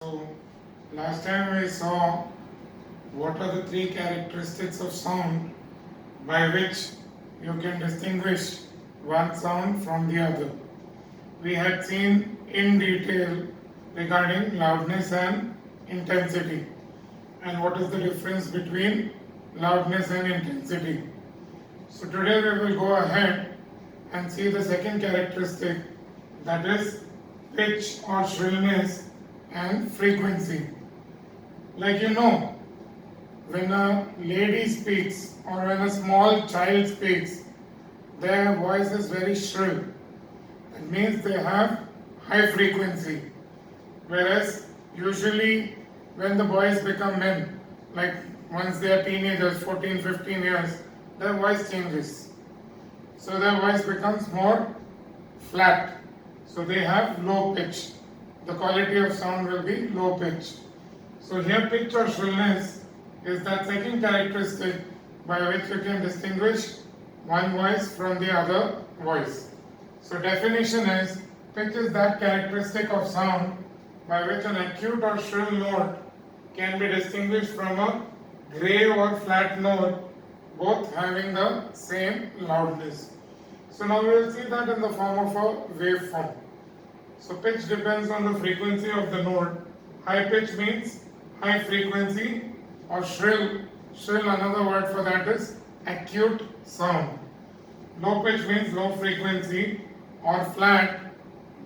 So, last time we saw what are the three characteristics of sound by which you can distinguish one sound from the other. We had seen in detail regarding loudness and intensity and what is the difference between loudness and intensity. So, today we will go ahead and see the second characteristic, that is pitch or shrillness and frequency. Like when a lady speaks or when a small child speaks, their voice is very shrill. It means they have high frequency. Whereas usually when the boys become men, like once they are teenagers, 14, 15 years, their voice changes. So their voice becomes more flat. So they have low pitch. The quality of sound will be low pitch. So here pitch or shrillness is that second characteristic by which you can distinguish one voice from the other voice. So definition is, pitch is that characteristic of sound by which an acute or shrill note can be distinguished from a grave or flat note, both having the same loudness. So now we will see that in the form of a waveform. So pitch depends on the frequency of the note. High pitch means high frequency, or shrill. Shrill, another word for that is acute sound. Low pitch means low frequency or flat,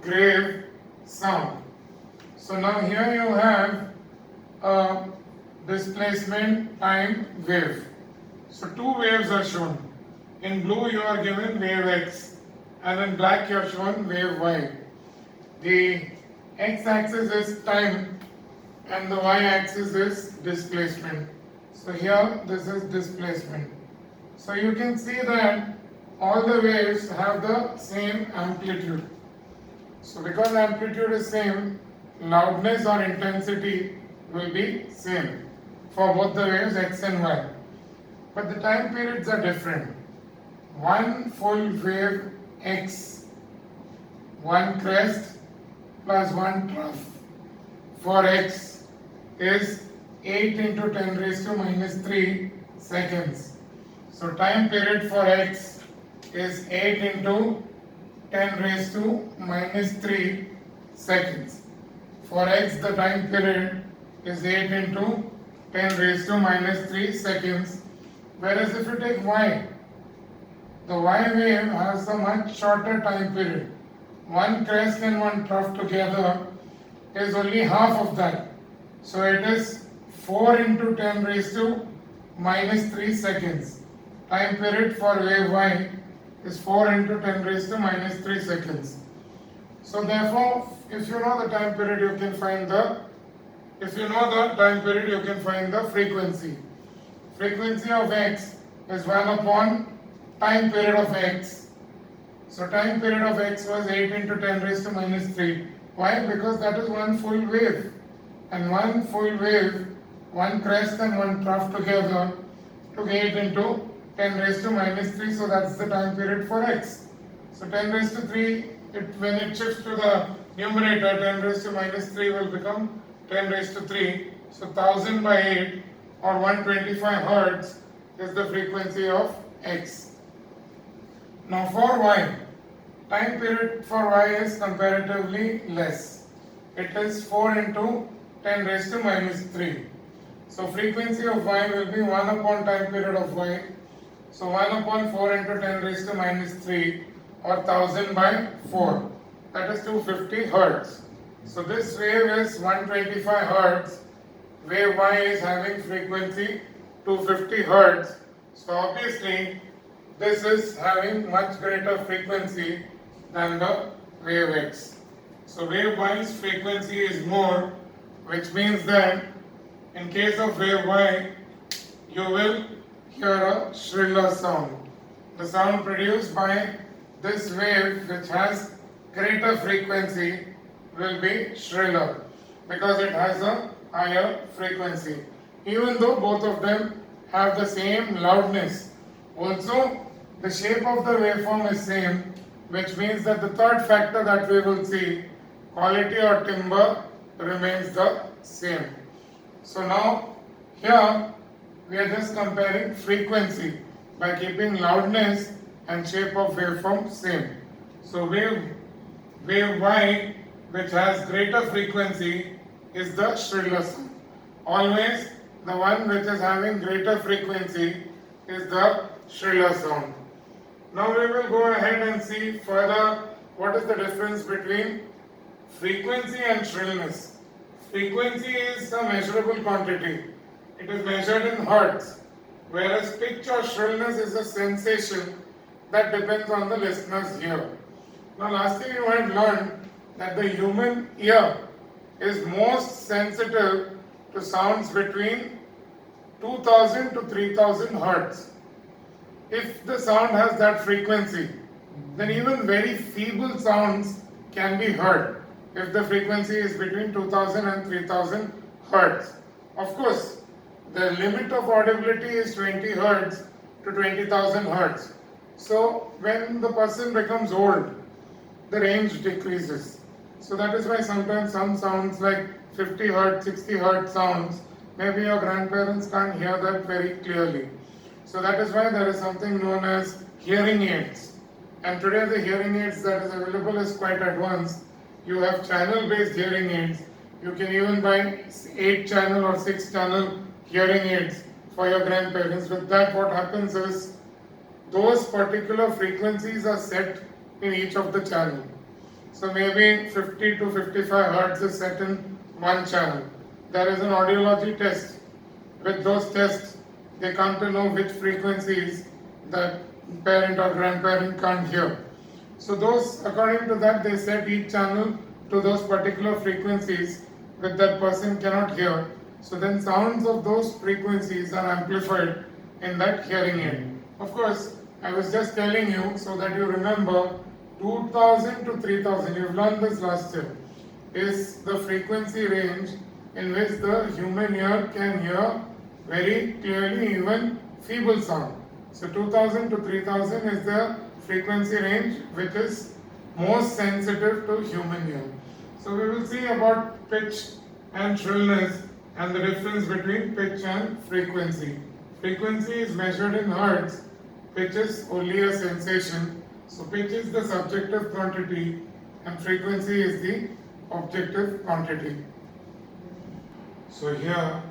grave sound. So now here you have a displacement time wave. So two waves are shown. In blue you are given wave X and in black you are shown wave Y. The x-axis is time and the y-axis is displacement. So here this is displacement. So you can see that all the waves have the same amplitude. So because amplitude is same, loudness or intensity will be same for both the waves x and y. But the time periods are different. One full wave x, one crest plus 1 trough for x is 8 into 10 raised to minus 3 seconds. So time period for x is 8 into 10 raised to minus 3 seconds. For x the time period is 8 into 10 raised to minus 3 seconds. Whereas if you take y, the y wave has a much shorter time period. One crest and one trough together is only half of that. So it is 4 into 10 raised to minus 3 seconds. Time period for wave y is 4 into 10 raised to minus 3 seconds. So therefore, if you know the time period, you can find the frequency. Frequency of x is 1 upon time period of x. So time period of x was 8 into 10 raised to minus 3. Why? Because that is one full wave. And one full wave, one crest and one trough together took 8 into 10 raised to minus 3. So that's the time period for x. So 10 raised to 3, when it shifts to the numerator, 10 raised to minus 3 will become 10 raised to 3. So 1000 by 8 or 125 hertz is the frequency of x. Now for y, time period for y is comparatively less. It is 4 into 10 raised to minus 3. So frequency of y will be 1 upon time period of y. So 1 upon 4 into 10 raised to minus 3 or 1000 by 4. That is 250 hertz. So this wave is 125 hertz. Wave y is having frequency 250 hertz. So obviously this is having much greater frequency than the wave x. So wave y's frequency is more, which means that in case of wave y, you will hear a shriller sound. The sound produced by this wave, which has greater frequency, will be shriller because it has a higher frequency. Even though both of them have the same loudness. Also, the shape of the waveform is same, which means that the third factor that we will see, quality or timbre, remains the same. So now here we are just comparing frequency by keeping loudness and shape of waveform same. So wave Y, which has greater frequency, is the shriller sound. Always the one which is having greater frequency is the shriller sound. Now we will go ahead and see further what is the difference between frequency and shrillness. Frequency is a measurable quantity. It is measured in hertz, whereas pitch or shrillness is a sensation that depends on the listener's ear. Now lastly you had learned that the human ear is most sensitive to sounds between 2000 to 3000 hertz. If the sound has that frequency, then even very feeble sounds can be heard if the frequency is between 2000 and 3000 hertz. Of course, the limit of audibility is 20 hertz to 20,000 hertz. So when the person becomes old, the range decreases. So that is why sometimes some sounds like 50 hertz, 60 hertz sounds, maybe your grandparents can't hear that very clearly. So that is why there is something known as hearing aids. And today the hearing aids that is available is quite advanced. You have channel based hearing aids. You can even buy 8 channel or 6 channel hearing aids for your grandparents. With that what happens is those particular frequencies are set in each of the channel. So maybe 50 to 55 hertz is set in one channel. There is an audiology test. With those tests, they come to know which frequencies that parent or grandparent can't hear. So those, according to that, they set each channel to those particular frequencies which that person cannot hear. So then sounds of those frequencies are amplified in that hearing aid. Of course, I was just telling you so that you remember 2000 to 3000, you've learned this last year, is the frequency range in which the human ear can hear very clearly even feeble sound. So 2000 to 3000 is the frequency range which is most sensitive to human ear. So we will see about pitch and shrillness and the difference between pitch and frequency. Frequency is measured in hertz, pitch is only a sensation. So pitch is the subjective quantity and frequency is the objective quantity. So here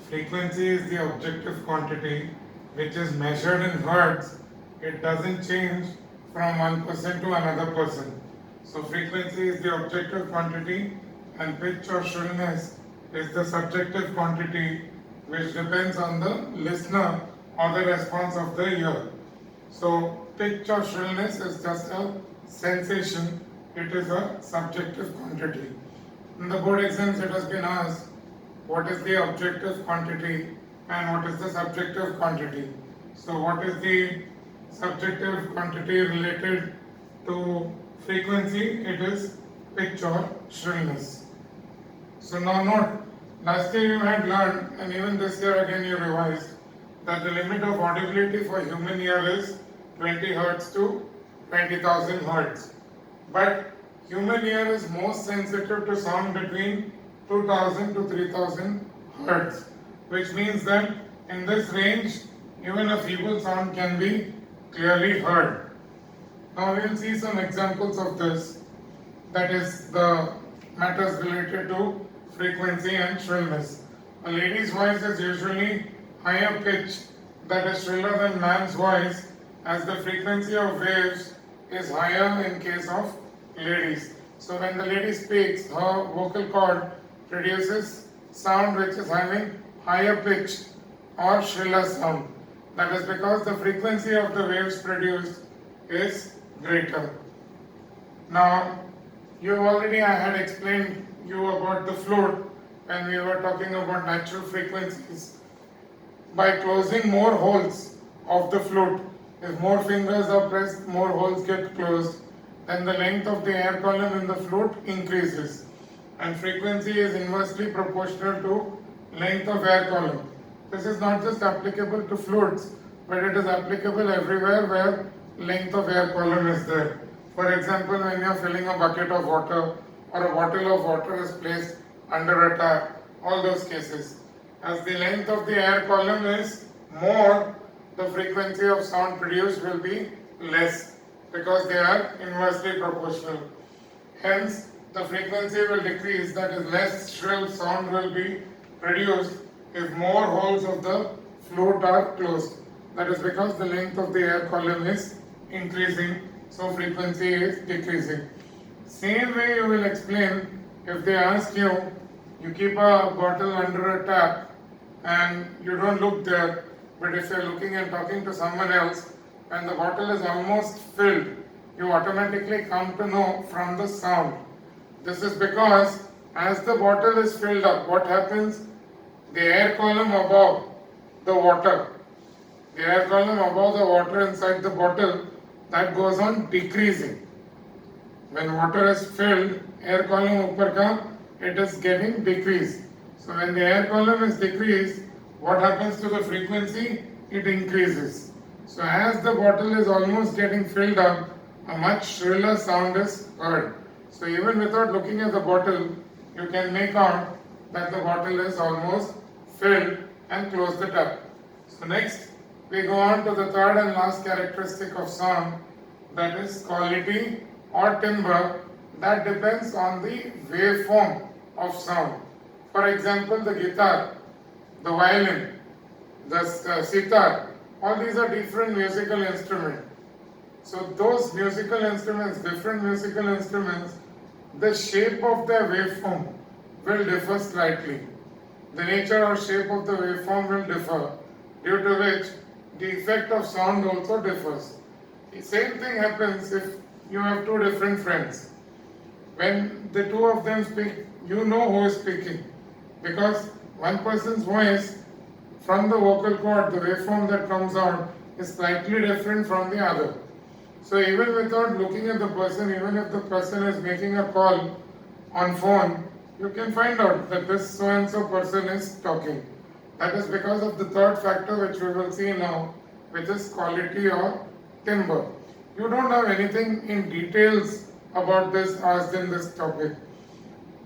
frequency is the objective quantity which is measured in hertz. It doesn't change from one person to another person. So frequency is the objective quantity and pitch or shrillness is the subjective quantity which depends on the listener or the response of the ear. So pitch or shrillness is just a sensation, it is a subjective quantity. In the board exams it has been asked what is the objective quantity and what is the subjective quantity. So what is the subjective quantity related to frequency? It is pitch or shrillness. So now note, last year you had learned and even this year again you revised that the limit of audibility for human ear is 20 hertz to 20,000 hertz. But human ear is most sensitive to sound between 2000 to 3000 hertz, which means that in this range even a feeble sound can be clearly heard. Now we will see some examples of this, that is the matters related to frequency and shrillness. A lady's voice is usually higher pitch, that is shriller than man's voice, as the frequency of waves is higher in case of ladies. So when the lady speaks, her vocal cord produces sound which is having higher pitch or shriller sound. That is because the frequency of the waves produced is greater. Now, I had explained you about the flute when we were talking about natural frequencies. By closing more holes of the flute, if more fingers are pressed, more holes get closed, then the length of the air column in the flute increases. And frequency is inversely proportional to length of air column. This is not just applicable to flutes, but it is applicable everywhere where length of air column is there. For example, when you are filling a bucket of water or a bottle of water is placed under a tap, all those cases. As the length of the air column is more, the frequency of sound produced will be less because they are inversely proportional. Hence, the frequency will decrease, that is, less shrill sound will be produced if more holes of the flute are closed. That is because the length of the air column is increasing, so frequency is decreasing. Same way you will explain if they ask you, you keep a bottle under a tap and you don't look there, but if you're looking and talking to someone else and the bottle is almost filled, you automatically come to know from the sound. This is because as the bottle is filled up, what happens? The air column above the water, inside the bottle, that goes on decreasing. When water is filled, air column upar ka, it is getting decreased. So when the air column is decreased, what happens to the frequency? It increases. So as the bottle is almost getting filled up, a much shriller sound is heard. So even without looking at the bottle, you can make out that the bottle is almost filled and close the tap. So next, we go on to the third and last characteristic of sound, that is quality or timbre, that depends on the waveform of sound. For example, the guitar, the violin, the sitar, all these are different musical instruments. So those musical instruments, different musical instruments, the shape of their waveform will differ slightly. The nature or shape of the waveform will differ, due to which the effect of sound also differs. The same thing happens if you have two different friends. When the two of them speak, you know who is speaking, because one person's voice from the vocal cord, the waveform that comes out is slightly different from the other. So even without looking at the person, even if the person is making a call on phone, you can find out that this so and so person is talking. That is because of the third factor which we will see now, which is quality or timbre. You don't have anything in details about this asked in this topic.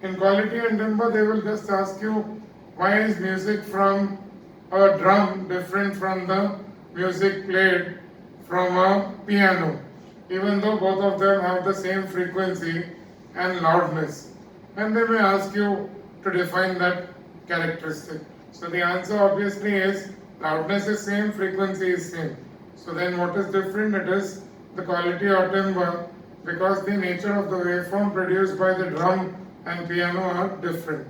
In quality and timbre, they will just ask you, why is music from a drum different from the music played from a piano, even though both of them have the same frequency and loudness. And they may ask you to define that characteristic. So the answer obviously is loudness is same, frequency is same. So then what is different? It is the quality or timbre, because the nature of the waveform produced by the drum and piano are different.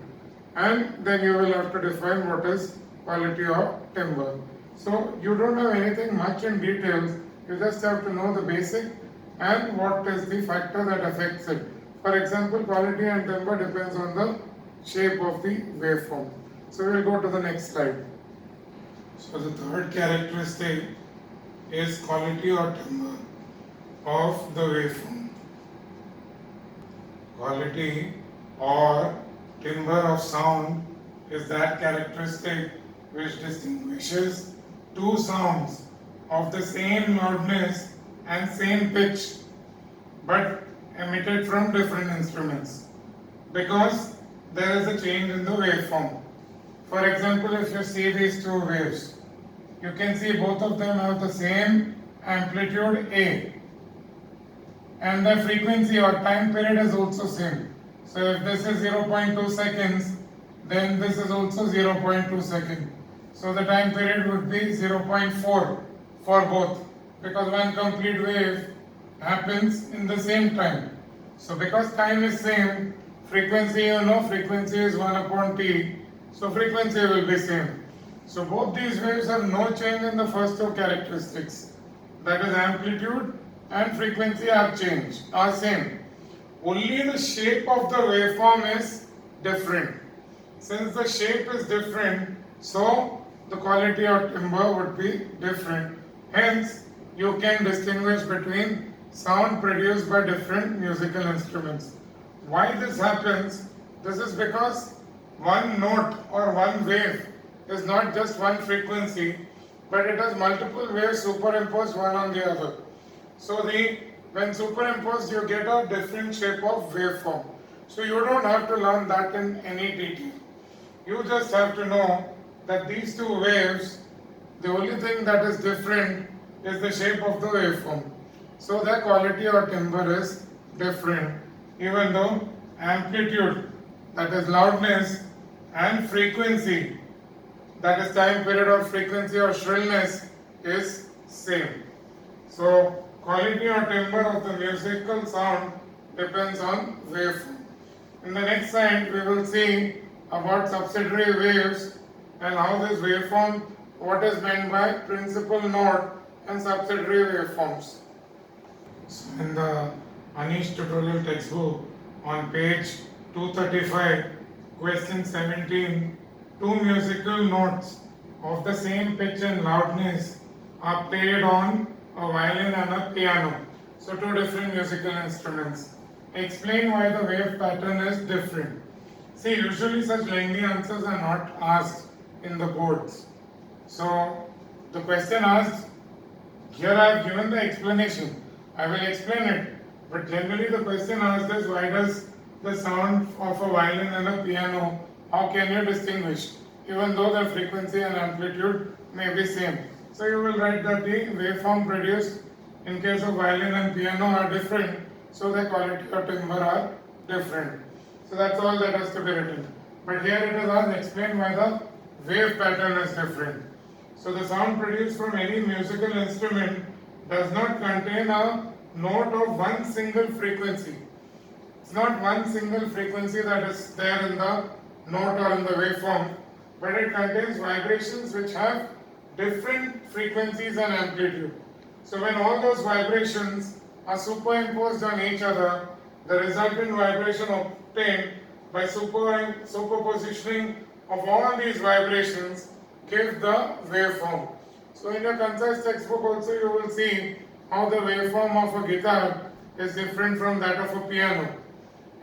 And then you will have to define what is quality or timbre. So you don't have anything much in details, you just have to know the basic and what is the factor that affects it. For example, quality and timbre depends on the shape of the waveform. So we will go to the next slide. So the third characteristic is quality or timbre of the waveform. Quality or timbre of sound is that characteristic which distinguishes two sounds of the same loudness and same pitch, but emitted from different instruments, because there is a change in the waveform. For example, if you see these two waves, you can see both of them have the same amplitude A, and the frequency or time period is also same. So if this is 0.2 seconds, then this is also 0.2 seconds. So the time period would be 0.4 for both, because one complete wave happens in the same time. So because time is same, frequency, you know, frequency is 1 upon t, so frequency will be same. So both these waves have no change in the first two characteristics, that is amplitude and frequency are same. Only the shape of the waveform is different. Since the shape is different, so the quality or timbre would be different. Hence, you can distinguish between sound produced by different musical instruments. Why this happens? This is because one note or one wave is not just one frequency, but it has multiple waves superimposed one on the other. So when superimposed, you get a different shape of waveform. So you don't have to learn that in any detail. You just have to know that these two waves, the only thing that is different is the shape of the waveform. So their quality or timbre is different, even though amplitude, that is loudness, and frequency, that is time period of frequency or shrillness, is same. So quality or timbre of the musical sound depends on waveform. In the next slide, we will see about subsidiary waves and how this waveform, what is meant by principal node and subsidiary waveforms. So in the Anish tutorial textbook on page 235, question 17, two musical notes of the same pitch and loudness are played on a violin and a piano. So two different musical instruments. Explain why the wave pattern is different. See, usually such lengthy answers are not asked in the boards. So the question asks, here I have given the explanation. I will explain it. But generally the question asked is, why does the sound of a violin and a piano, how can you distinguish? Even though the frequency and amplitude may be same. So you will write that the waveform produced in case of violin and piano are different, so the quality or timbre are different. So that's all that has to be written. But here it is asked, explain why the wave pattern is different. So the sound produced from any musical instrument does not contain a note of one single frequency. It's not one single frequency that is there in the note or in the waveform, but it contains vibrations which have different frequencies and amplitude. So when all those vibrations are superimposed on each other, the resultant vibration obtained by superpositioning of all these vibrations give the waveform. So in your concise textbook also you will see how the waveform of a guitar is different from that of a piano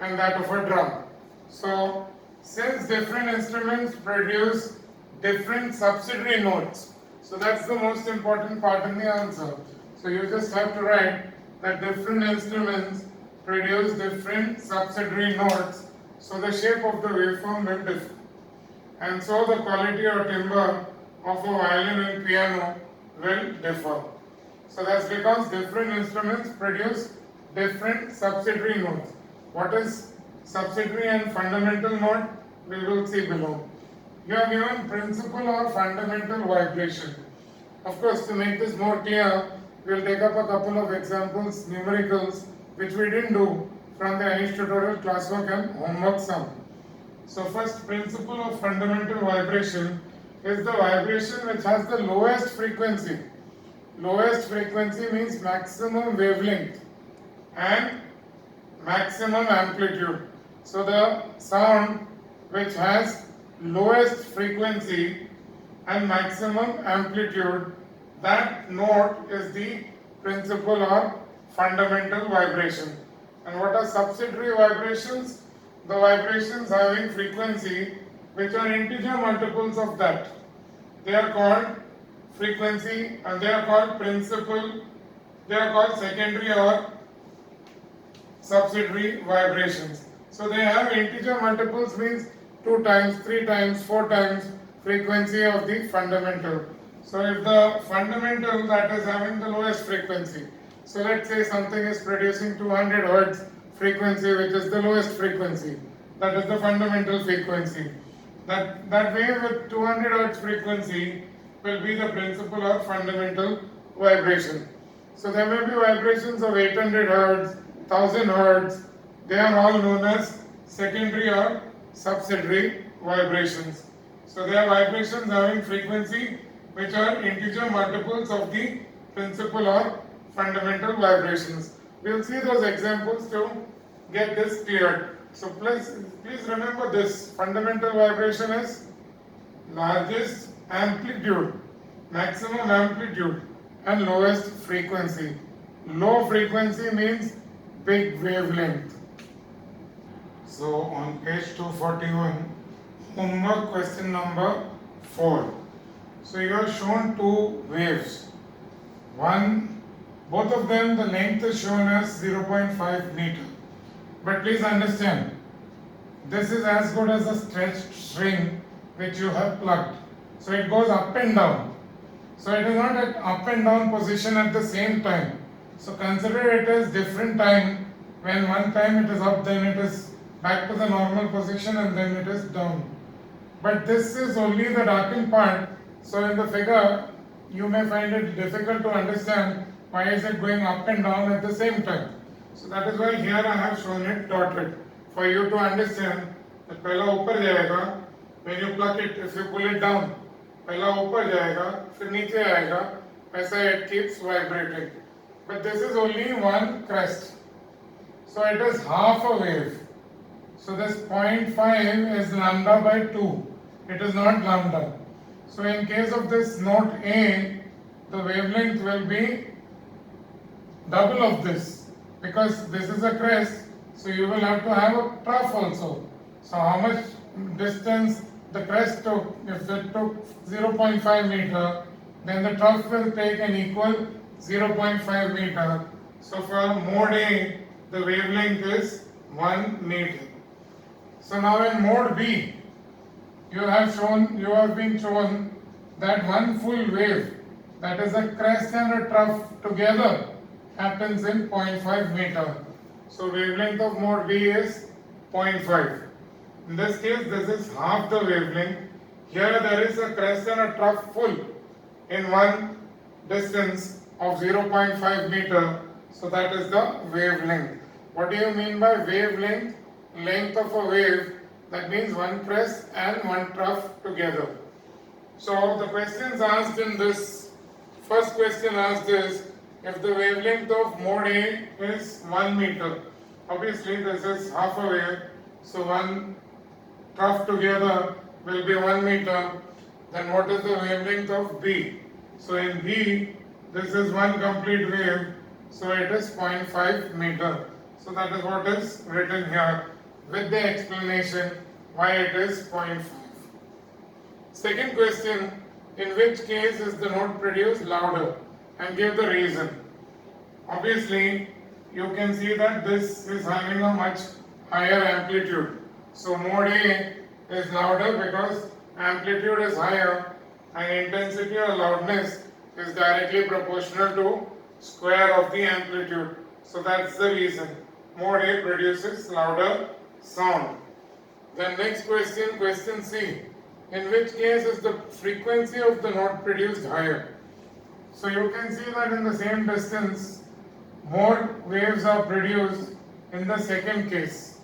and that of a drum. So since different instruments produce different subsidiary notes, so that's the most important part in the answer. So you just have to write that different instruments produce different subsidiary notes, so the shape of the waveform will differ. And so the quality or timbre of a violin and piano will differ. So that's because different instruments produce different subsidiary notes. What is subsidiary and fundamental note? We will see below. You are given principal or fundamental vibration. Of course, to make this more clear, we will take up a couple of examples, numericals, which we didn't do from the Anish tutorial classwork and homework sum. So first, principle of fundamental vibration is the vibration which has the lowest frequency. Lowest frequency means maximum wavelength and maximum amplitude. So the sound which has lowest frequency and maximum amplitude, that note is the principal or fundamental vibration. And what are subsidiary vibrations? The vibrations having frequency which are integer multiples of that. They are called frequency and they are called principal, they are called secondary or subsidiary vibrations. So they have integer multiples, means 2 times, 3 times, 4 times frequency of the fundamental. So if the fundamental that is having the lowest frequency, so let's say something is producing 200 Hertz frequency, which is the lowest frequency, that is the fundamental frequency. That wave with 200 Hertz frequency will be the principal or fundamental vibration. So there may be vibrations of 800 Hertz, 1000 Hertz, they are all known as secondary or subsidiary vibrations. So they are vibrations having frequency which are integer multiples of the principal or fundamental vibrations. We will see those examples to get this cleared. So please remember this, fundamental vibration is largest amplitude, maximum amplitude and lowest frequency. Low frequency means big wavelength. So on page 241, homework question number 4. So you are shown two waves. Both of them the length is shown as 0.5 meter. But please understand, this is as good as a stretched string which you have plucked. So it goes up and down. So it is not at up and down position at the same time. So consider it as different time. When one time it is up, then it is back to the normal position and then it is down. But this is only the darkened part. So in the figure, you may find it difficult to understand why is it going up and down at the same time. So that is why here I have shown it dotted for you to understand that पहला ऊपर जाएगा, when you pluck it, if you pull it down, पहला ऊपर जाएगा, फिर नीचे आएगा, ऐसा it keeps vibrating. But this is only one crest. So it is half a wave. So this 0.5 is lambda by 2. It is not lambda. So in case of this note A, the wavelength will be double of this because this is a crest. So you will have to have a trough also. So how much distance the crest took? If it took 0.5 meter, then the trough will take an equal 0.5 meter. So for mode A, the wavelength is 1 meter. So now in mode B, you have been shown that one full wave, that is a crest and a trough together, happens in 0.5 meter. So wavelength of mode B is 0.5. In this case, this is half the wavelength. Here there is a crest and a trough full in one distance of 0.5 meter. So that is the wavelength. What do you mean by wavelength? Length of a wave. That means one crest and one trough together. So the questions asked in this, first question asked is, if the wavelength of mode A is 1 meter, obviously this is half a wave, so one trough together will be 1 meter, then what is the wavelength of B? So in B, this is one complete wave, so it is 0.5 meter. So that is what is written here with the explanation why it is 0.5. Second question, in which case is the note produced louder, and give the reason. Obviously, you can see that this is having a much higher amplitude. So mode A is louder because amplitude is higher and intensity or loudness is directly proportional to square of the amplitude. So that's the reason. Mode A produces louder sound. Then next question, question C. In which case is the frequency of the note produced higher? So you can see that in the same distance, more waves are produced in the second case.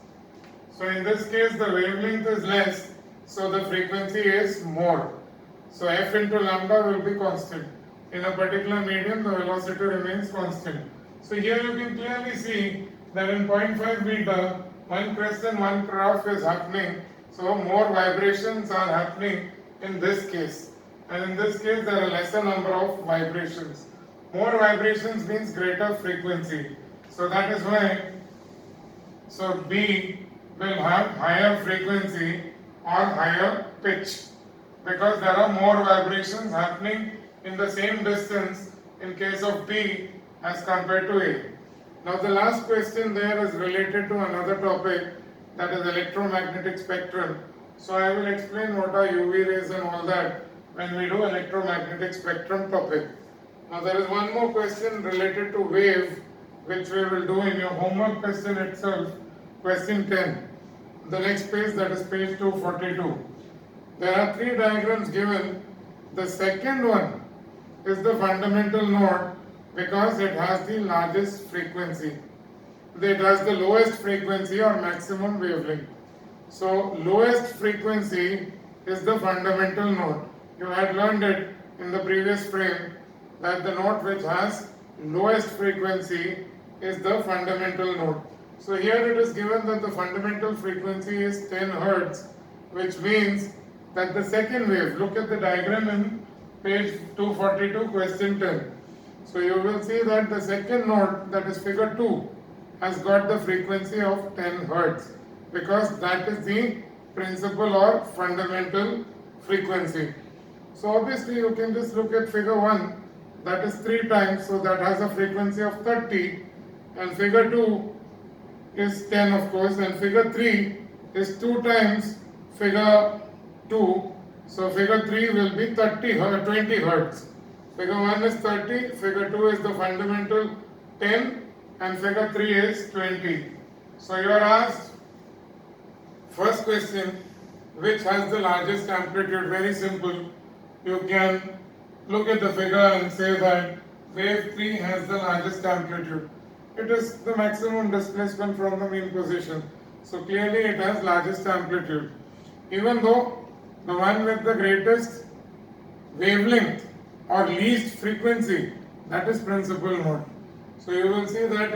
So in this case, the wavelength is less, so the frequency is more. So f into lambda will be constant. In a particular medium, the velocity remains constant. So here you can clearly see that in 0.5 meter, one crest and one trough is happening. So more vibrations are happening in this case. And in this case, there are lesser number of vibrations. More vibrations means greater frequency. So that is why, so B will have higher frequency or higher pitch, because there are more vibrations happening in the same distance in case of B as compared to A. Now the last question there is related to another topic, that is electromagnetic spectrum. So I will explain what are UV rays and all that when we do electromagnetic spectrum topic. Now there is one more question related to wave which we will do in your homework question itself, question 10. The next page, that is page 242. There are three diagrams given. The second one is the fundamental node because it has the largest frequency. It has the lowest frequency or maximum wavelength. So lowest frequency is the fundamental node. You had learned it in the previous frame that the node which has lowest frequency is the fundamental node. So here it is given that the fundamental frequency is 10 Hertz, which means that the second wave, look at the diagram in page 242, question 10. So you will see that the second node, that is figure 2, has got the frequency of 10 Hertz because that is the principal or fundamental frequency. So obviously you can just look at figure 1, that is 3 times, so that has a frequency of 30, and figure 2 is 10 of course, and figure 3 is 2 times figure 2. So figure 3 will be 20 hertz. Figure 1 is 30, figure 2 is the fundamental 10, and figure 3 is 20. So you are asked, first question, which has the largest amplitude? Very simple. You can look at the figure and say that wave 3 has the largest amplitude. It is the maximum displacement from the mean position. So clearly it has largest amplitude. Even though the one with the greatest wavelength or least frequency, that is principal mode. So you will see that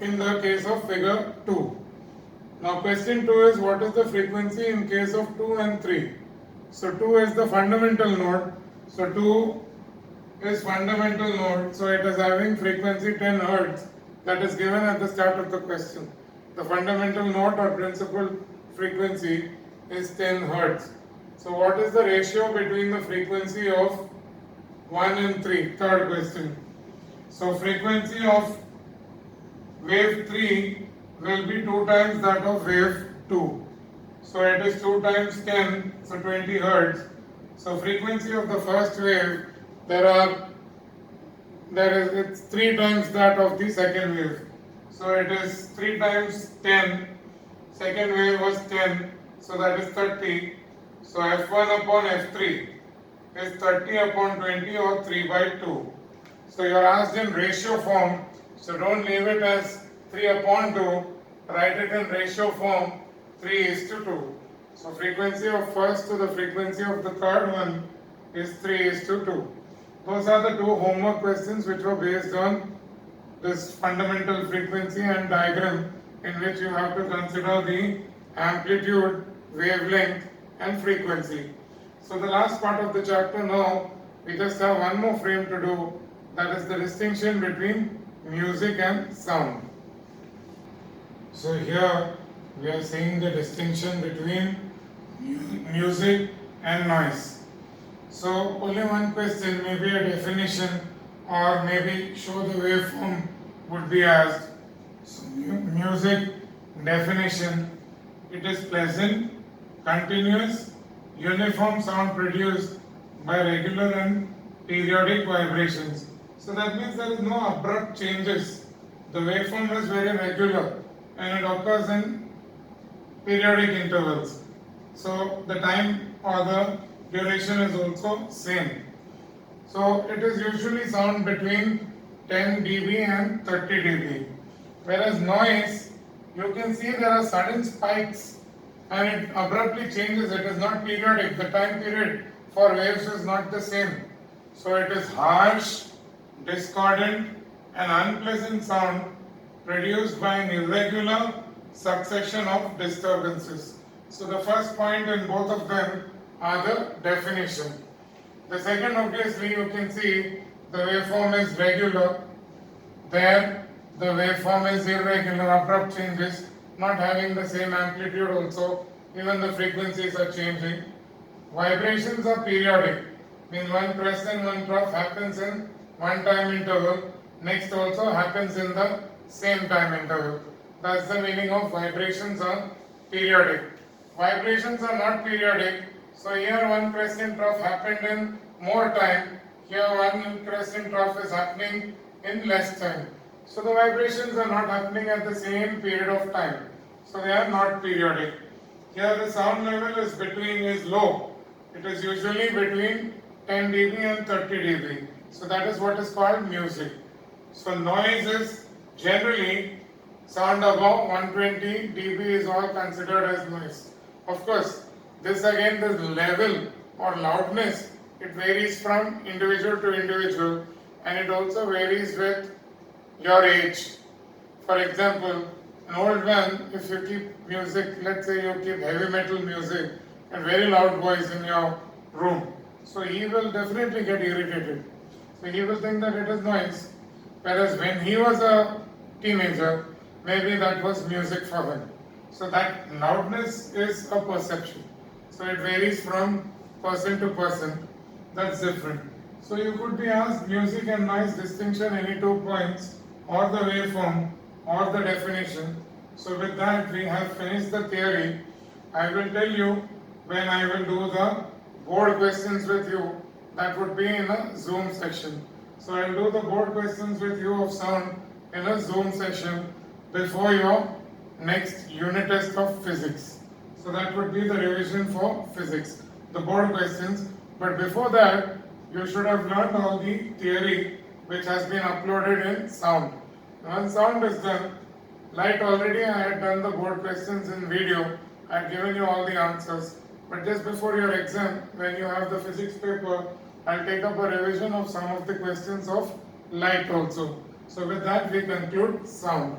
in the case of figure 2. Now question 2 is, what is the frequency in case of 2 and 3? So 2 is the fundamental node. So 2 is fundamental node. So it is having frequency 10 Hertz, that is given at the start of the question. The fundamental node or principal frequency is 10 Hertz. So what is the ratio between the frequency of 1 and 3? Third question. So frequency of wave 3 will be 2 times that of wave 2. So it is 2 times 10, so 20 Hertz. So frequency of the first wave, it's 3 times that of the second wave. So it is 3 times 10, second wave was 10, so that is 30. So F1 upon F3 is 30 upon 20 or 3 by 2. So you are asked in ratio form, so don't leave it as 3 upon 2, write it in ratio form 3:2. So frequency of first to the frequency of the third one is 3:2. Those are the two homework questions which were based on this fundamental frequency and diagram, in which you have to consider the amplitude, wavelength and frequency. So the last part of the chapter now, we just have one more frame to do, that is the distinction between music and sound. So here we are seeing the distinction between music and noise. So only one question, maybe a definition or maybe show the waveform would be asked. So music definition, it is pleasant, continuous, uniform sound produced by regular and periodic vibrations. So that means there is no abrupt changes. The waveform is very regular and it occurs in periodic intervals. So the time or the duration is also same. So it is usually sound between 10 dB and 30 dB. Whereas noise, you can see there are sudden spikes and it abruptly changes. It is not periodic. The time period for waves is not the same. So it is harsh, discordant and unpleasant sound produced by an irregular succession of disturbances. So the first point in both of them are the definition. The second, obviously you can see the waveform is regular. There the waveform is irregular, abrupt changes, not having the same amplitude also, even the frequencies are changing. Vibrations are periodic, means one press and one trough happens in one time interval, next also happens in the same time interval. That's the meaning of vibrations are periodic. Vibrations are not periodic, so here one press and trough happened in more time, here one press and trough is happening in less time. So the vibrations are not happening at the same period of time, so they are not periodic. Here the sound level is low. It is usually between 10 dB and 30 dB. So that is what is called music. So noise is generally sound above 120 dB is all considered as noise. Of course, this again, the level or loudness, it varies from individual to individual and it also varies with your age. For example, an old man, if you keep music, let's say you keep heavy metal music and very loud voice in your room, so he will definitely get irritated. So he will think that it is noise. Whereas when he was a teenager, maybe that was music for him. So that loudness is a perception. So it varies from person to person. That's different. So you could be asked music and noise distinction, any 2 points, or the waveform, or the definition. So with that we have finished the theory. I will tell you when I will do the board questions with you. That would be in a Zoom session. So I will do the board questions with you of sound in a Zoom session before your next unit test of physics. So that would be the revision for physics, the board questions. But before that, you should have learned all the theory which has been uploaded in sound. Once sound is done, light already I had done the board questions in video. I had given you all the answers. But just before your exam, when you have the physics paper, I'll take up a revision of some of the questions of light also. So with that we conclude sound.